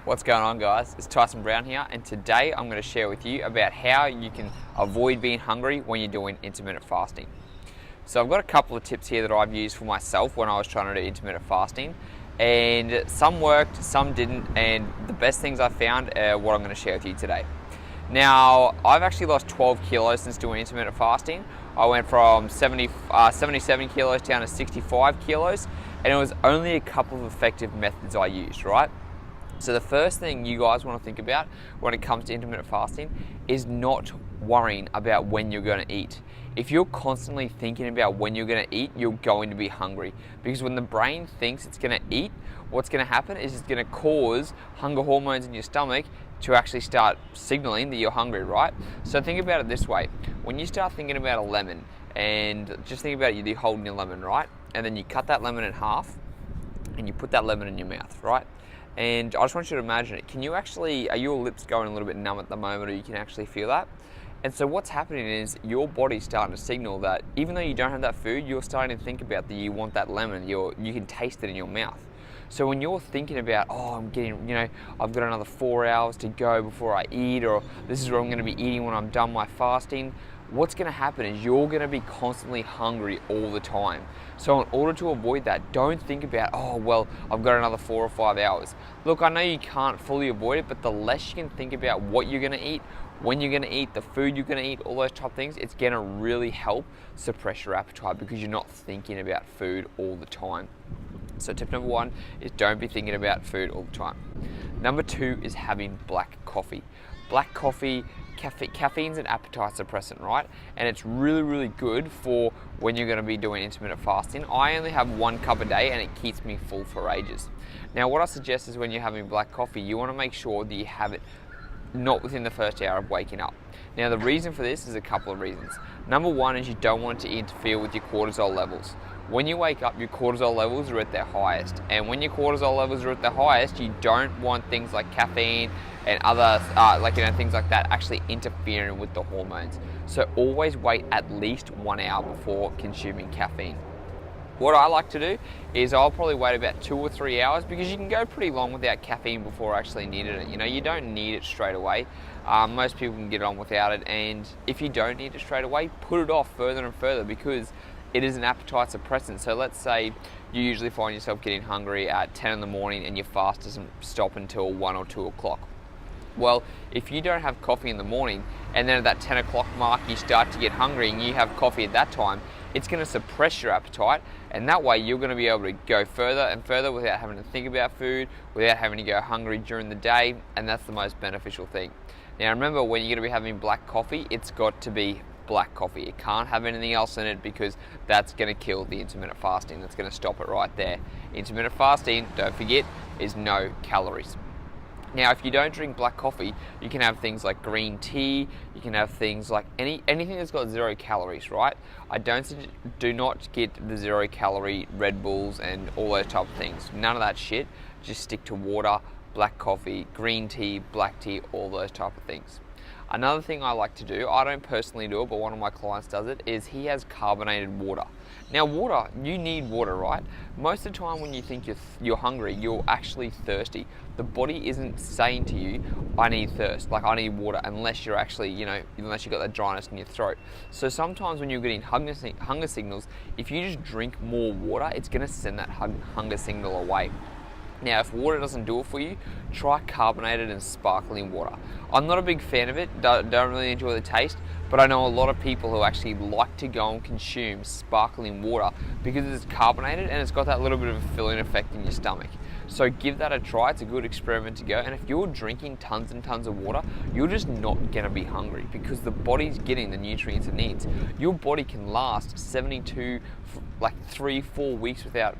What's going on, guys? It's Tyson Brown here, and today I'm going to share with you about how you can avoid being hungry when you're doing intermittent fasting. So I've got a couple of tips here that I've used for myself when I was trying to do intermittent fasting, and some worked, some didn't, and the best things I found are what I'm going to share with you today. Now, I've actually lost 12 kilos since doing intermittent fasting. I went from 77 kilos down to 65 kilos, and it was only a couple of effective methods I used, right? So the first thing you guys want to think about when it comes to intermittent fasting is not worrying about when you're going to eat. If you're constantly thinking about when you're going to eat, you're going to be hungry. Because when the brain thinks it's going to eat, what's going to happen is it's going to cause hunger hormones in your stomach to actually start signaling that you're hungry, right? So think about it this way. When you start thinking about a lemon, and just think about you're holding your lemon, right? And then you cut that lemon in half, and you put that lemon in your mouth, right? And I just want you to imagine it. Are your lips going a little bit numb at the moment, or you can actually feel that? And so what's happening is your body's starting to signal that even though you don't have that food, you're starting to think about that you want that lemon. You can taste it in your mouth. So when you're thinking about, I've got another 4 hours to go before I eat, or this is what I'm going to be eating when I'm done my fasting, what's going to happen is you're going to be constantly hungry all the time. So in order to avoid that, don't think about, I've got another 4 or 5 hours. Look, I know you can't fully avoid it, but the less you can think about what you're going to eat, when you're going to eat, the food you're going to eat, all those type of things, it's going to really help suppress your appetite because you're not thinking about food all the time. So tip number one is don't be thinking about food all the time. Number two is having black coffee. Black coffee, caffeine's an appetite suppressant, right? And it's really, really good for when you're going to be doing intermittent fasting. I only have 1 cup a day and it keeps me full for ages. Now, what I suggest is when you're having black coffee, you want to make sure that you have it not within the first hour of waking up. Now, the reason for this is a couple of reasons. Number one is you don't want it to interfere with your cortisol levels. When you wake up, your cortisol levels are at their highest. And when your cortisol levels are at their highest, you don't want things like caffeine and other things like that actually interfering with the hormones. So always wait at least 1 hour before consuming caffeine. What I like to do is I'll probably wait about 2 or 3 hours because you can go pretty long without caffeine before actually needing it. You don't need it straight away. Most people can get on without it, and if you don't need it straight away, put it off further and further because it is an appetite suppressant. So let's say you usually find yourself getting hungry at 10 in the morning and your fast doesn't stop until 1 or 2 o'clock. Well, if you don't have coffee in the morning and then at that 10 o'clock mark you start to get hungry and you have coffee at that time, it's going to suppress your appetite, and that way you're going to be able to go further and further without having to think about food, without having to go hungry during the day, and that's the most beneficial thing. Now remember, when you're going to be having black coffee, it's got to be black coffee. It can't have anything else in it because that's going to kill the intermittent fasting. That's going to stop it right there. Intermittent fasting, don't forget, is no calories. Now, if you don't drink black coffee, you can have things like green tea. You can have things like anything that's got 0 calories, right? Do not get the 0 calorie Red Bulls and all those type of things. None of that shit. Just stick to water, black coffee, green tea, black tea, all those type of things. Another thing I like to do, I don't personally do it, but one of my clients does it, is he has carbonated water. Now water, you need water, right? Most of the time when you think you're hungry, you're actually thirsty. The body isn't saying to you, I need I need water, unless you're actually, unless you've got that dryness in your throat. So sometimes when you're getting hunger signals, if you just drink more water, it's gonna send that hunger signal away. Now, if water doesn't do it for you, try carbonated and sparkling water. I'm not a big fan of it, don't really enjoy the taste, but I know a lot of people who actually like to go and consume sparkling water because it's carbonated and it's got that little bit of a filling effect in your stomach. So give that a try, it's a good experiment to go. And if you're drinking tons and tons of water, you're just not gonna be hungry because the body's getting the nutrients it needs. Your body can last 3-4 weeks without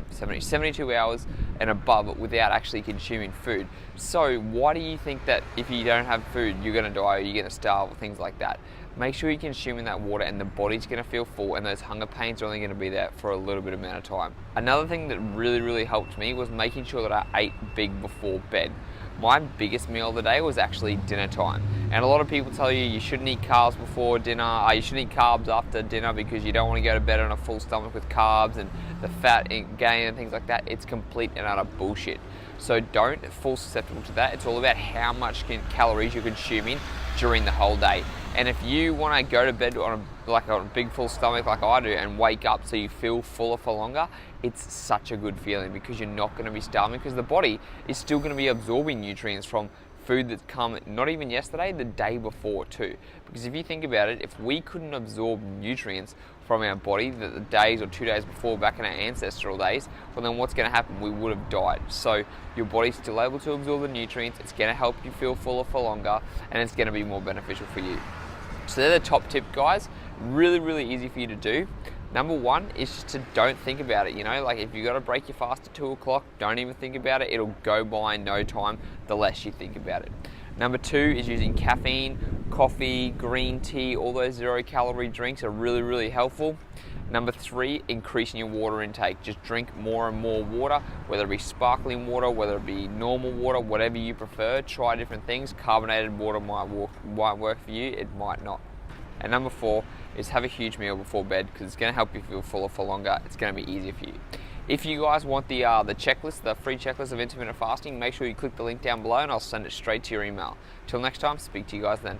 72 hours and above without actually consuming food. So why do you think that if you don't have food, you're gonna die or you're gonna starve or things like that? Make sure you're consuming that water and the body's gonna feel full, and those hunger pains are only gonna be there for a little bit amount of time. Another thing that really, really helped me was making sure that I ate big before bed. My biggest meal of the day was actually dinner time. And a lot of people tell you you shouldn't eat carbs before dinner, you shouldn't eat carbs after dinner because you don't want to go to bed on a full stomach with carbs and the fat gain and things like that. It's complete and utter bullshit. So don't fall susceptible to that. It's all about how much calories you're consuming during the whole day. And if you want to go to bed on a big full stomach like I do and wake up so you feel fuller for longer, it's such a good feeling because you're not going to be starving, because the body is still going to be absorbing nutrients from food that's come not even yesterday, the day before too. Because if you think about it, if we couldn't absorb nutrients from our body the days or 2 days before back in our ancestral days, well then what's going to happen? We would have died. So your body's still able to absorb the nutrients, it's going to help you feel fuller for longer, and it's going to be more beneficial for you. So they're the top tip, guys. Really easy for you to do. Number one is just to don't think about it. Like if you got to break your fast at 2 o'clock, don't even think about it. It'll go by in no time the less you think about it. Number two is using caffeine, coffee, green tea, all those 0-calorie drinks are really helpful. Number three, increasing your water intake. Just drink more and more water, whether it be sparkling water, whether it be normal water, whatever you prefer. Try different things. Carbonated water might work for you, it might not. And number four is have a huge meal before bed, because it's going to help you feel fuller for longer. It's going to be easier for you. If you guys want the checklist, the free checklist of intermittent fasting, make sure you click the link down below and I'll send it straight to your email. Till next time, speak to you guys then.